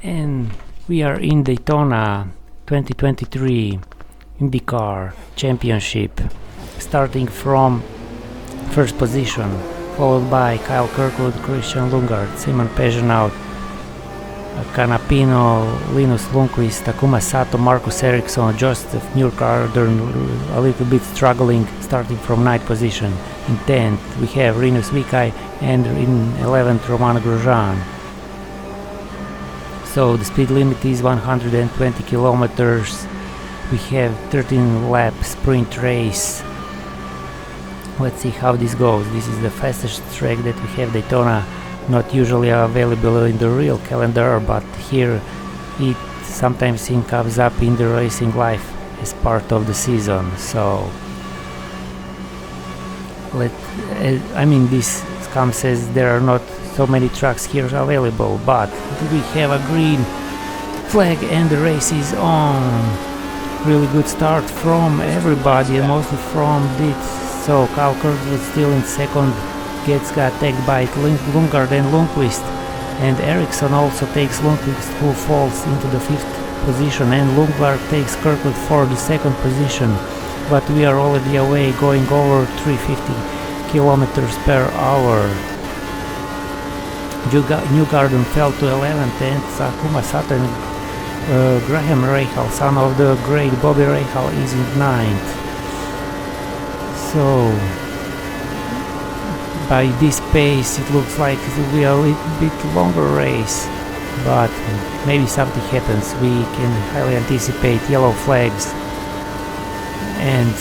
And we are in Daytona 2023 Indycar Championship, starting from first position, followed by Kyle Kirkwood, Christian Lundgaard, Simon Pagenaud, Canapino, Linus Lundqvist, Takuma Sato, Marcus Ericsson, Joseph Newgarden a little bit struggling, starting from 9th position. In 10th we have Rinus Vikai, and in 11th Roman Grosjean. So the speed limit is 120 kilometers. We have 13 lap sprint race. Let's see how this goes. This is the fastest track that we have, Daytona. Not usually available in the real calendar, but here it sometimes comes up in the racing life as part of the season. So this comes as there are not so many tracks here available, but we have a green flag and the race is on. Really good start from everybody, and mostly from Dietz. So Kyle Kirkwood still in second, gets attacked by Lundgaard and Lundqvist, and Ericsson also takes Lundqvist, who falls into the 5th position, and Lundgaard takes Kirkwood for the 2nd position. But we are already away, going over 350 kilometers per hour. Newgarden fell to 11th, and Takuma Sato and Graham Rahal, son of the great Bobby Rahal, is in 9th. So by this pace it looks like it will be a little bit longer race, but maybe something happens. We can highly anticipate yellow flags and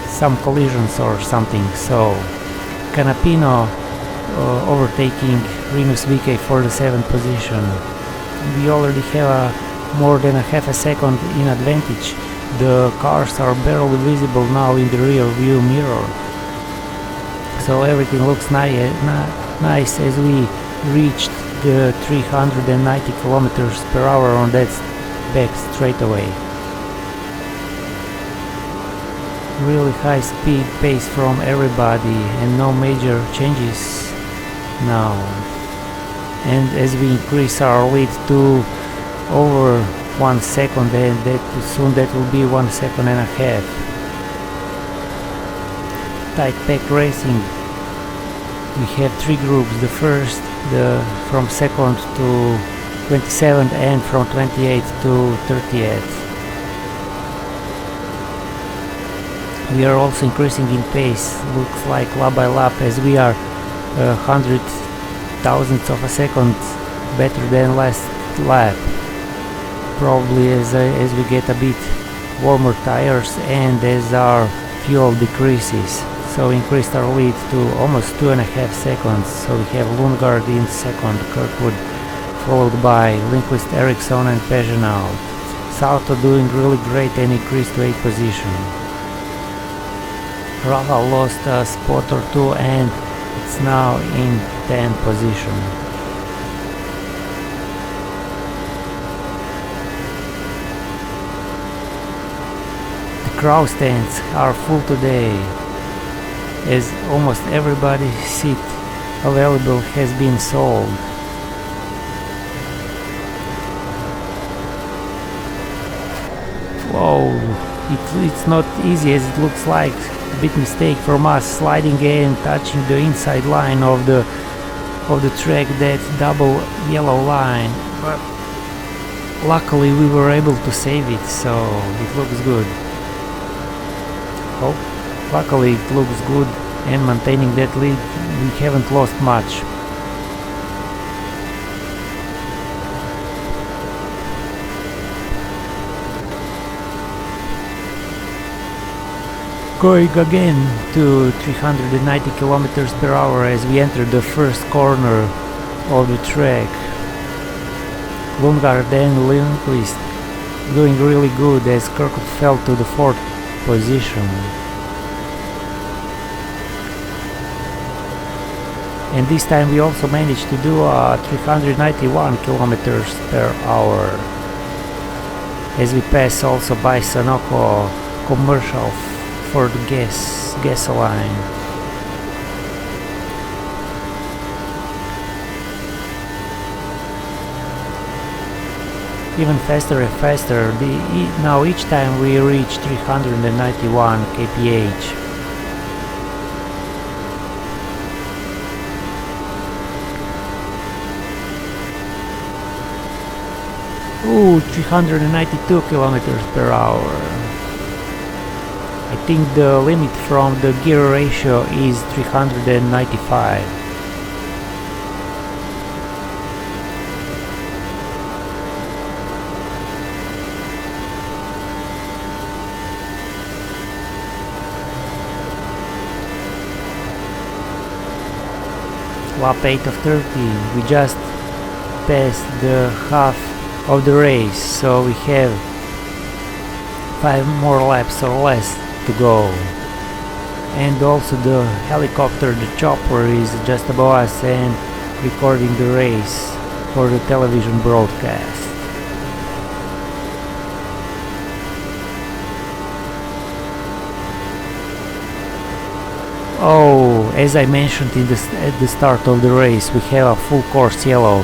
some collisions or something. So Canapino overtaking Rinus Vikai for the 7th position. We already have more than a half a second in advantage. The cars are barely visible now in the rear view mirror, so everything looks nice as we reached the 390 kilometers per hour on that back straightaway. Really high speed pace from everybody and no major changes now. And as we increase our lead to over 1 second, and soon that will be 1.5 seconds. Tight pack racing. We have 3 groups. The first, from 2nd to 27th, and from 28th to 30th. We are also increasing in pace, looks like lap by lap, as we are 100 thousandths of a second better than last lap. Probably as we get a bit warmer tires and as our fuel decreases. So increased our lead to almost 2.5 seconds. So we have Lundgaard in 2nd, Kirkwood followed by Lundqvist, Ericsson and Pagenaud. Sato doing really great and increased to 8th position. Rahal lost a spot or two and it's now in 10th position. The crowd stands are full today, as almost everybody's seat available has been sold. Whoa, it's not easy as it looks like. A big mistake from us, sliding and touching the inside line of the track, that double yellow line, but luckily we were able to save it, so it looks good. Oh, luckily it looks good, and maintaining that lead we haven't lost much. Going again to 390 kilometers per hour as we enter the first corner of the track. Lundgaard and Lundqvist doing really good as Kirkwood fell to the 4th position. And this time we also managed to do 391 kilometers per hour as we pass also by Sunoco commercial for the gasoline. even faster and faster. Now each time we reach 391 kph. Ooh, 392 kilometers per hour. I think the limit from the gear ratio is 395. Lap 8 of 30. We just passed the half of the race, so we have 5 more laps or less to go. And also the helicopter, the chopper, is just above us and recording the race for the television broadcast. Oh, as I mentioned at the start of the race, we have a full course yellow.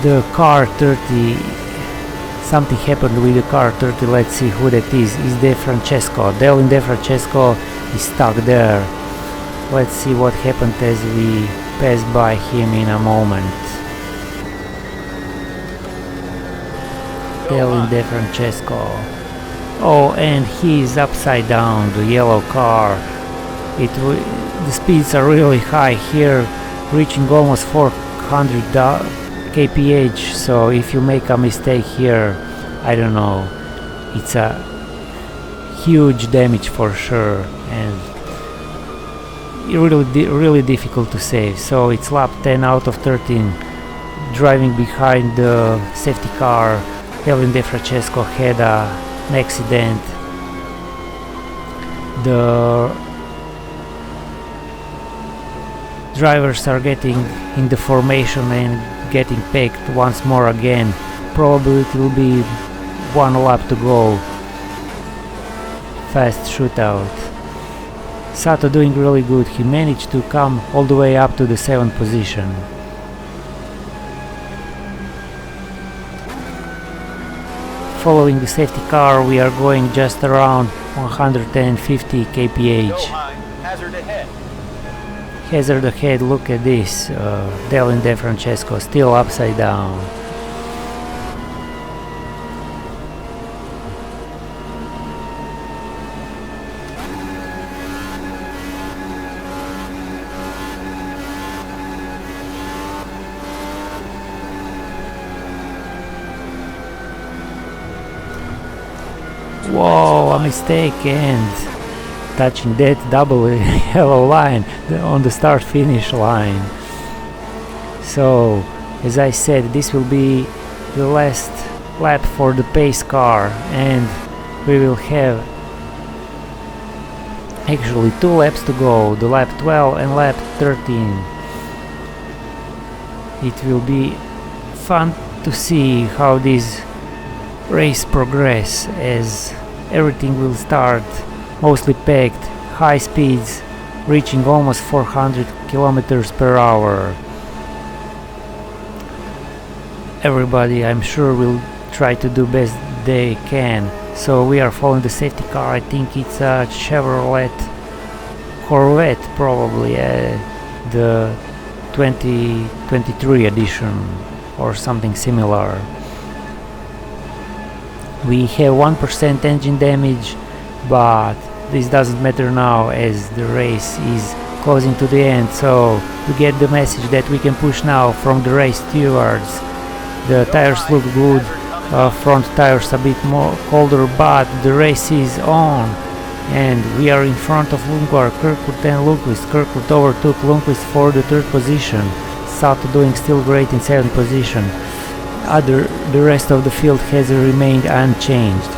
The car 30, something happened with the car 30. Let's see who that is. Is De Francesco. Delin De Francesco is stuck there. Let's see what happened as we pass by him in a moment. Delin De Francesco. Oh, and he is upside down, the yellow car. The speeds are really high here, reaching almost 400 kph, so if you make a mistake here, I don't know, it's a huge damage for sure, and really difficult to save. So it's lap 10 out of 13, driving behind the safety car. Elin De Francesco had an accident. The drivers are getting in the formation and getting packed once more again. Probably it will be one lap to go. Fast shootout. Sato doing really good. He managed to come all the way up to the 7th position. Following the safety car, we are going just around 150 kph. Hazard ahead. Hazard ahead, look at this, Delin De Francesco still upside down. Whoa, a mistake and touching that double yellow line on the start-finish line. So, as I said, this will be the last lap for the pace car, and we will have actually 2 laps to go, the lap 12 and lap 13. It will be fun to see how this race progress, as everything will start mostly packed, high speeds, reaching almost 400 kilometers per hour. Everybody, I'm sure, will try to do best they can. So we are following the safety car. I think it's a Chevrolet Corvette, probably the 2023 edition or something similar. We have 1% engine damage, but this doesn't matter now as the race is closing to the end, so we get the message that we can push now from the race stewards. The tires look good, front tires a bit more colder, but the race is on and we are in front of Lundgaard, Kirkwood and Lundqvist. Kirkwood overtook Lundqvist for the 3rd position. Sato doing still great in 7th position. The rest of the field has remained unchanged.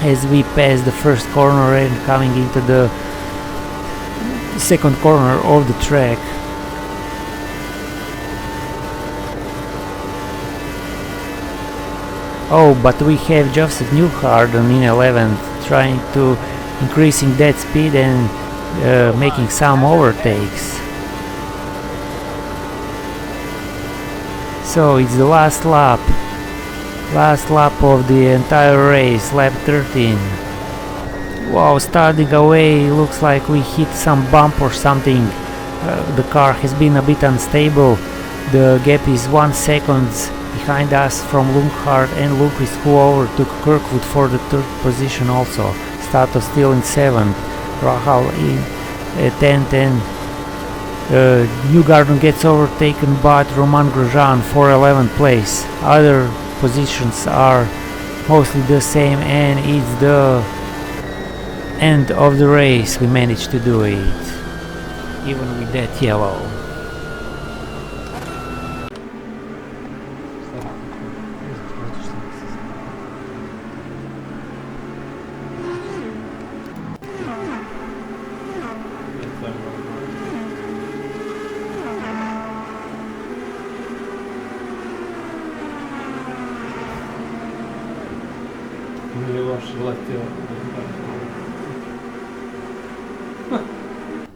As we pass the first corner and coming into the second corner of the track, oh, but we have Joseph Newgarden in 11th, trying to increasing that speed and making some overtakes. So it's the last lap Last lap of the entire race, lap 13. Wow, starting away, looks like we hit some bump or something. The car has been a bit unstable. The gap is 1 second behind us from Lundgaard and Lundqvist, who overtook Kirkwood for the third position also. Stato still in 7th, Rahal in 10th, Newgarden gets overtaken by Roman Grosjean for 11th place. Other positions are mostly the same, and it's the end of the race. We managed to do it, even with that yellow. Melhor left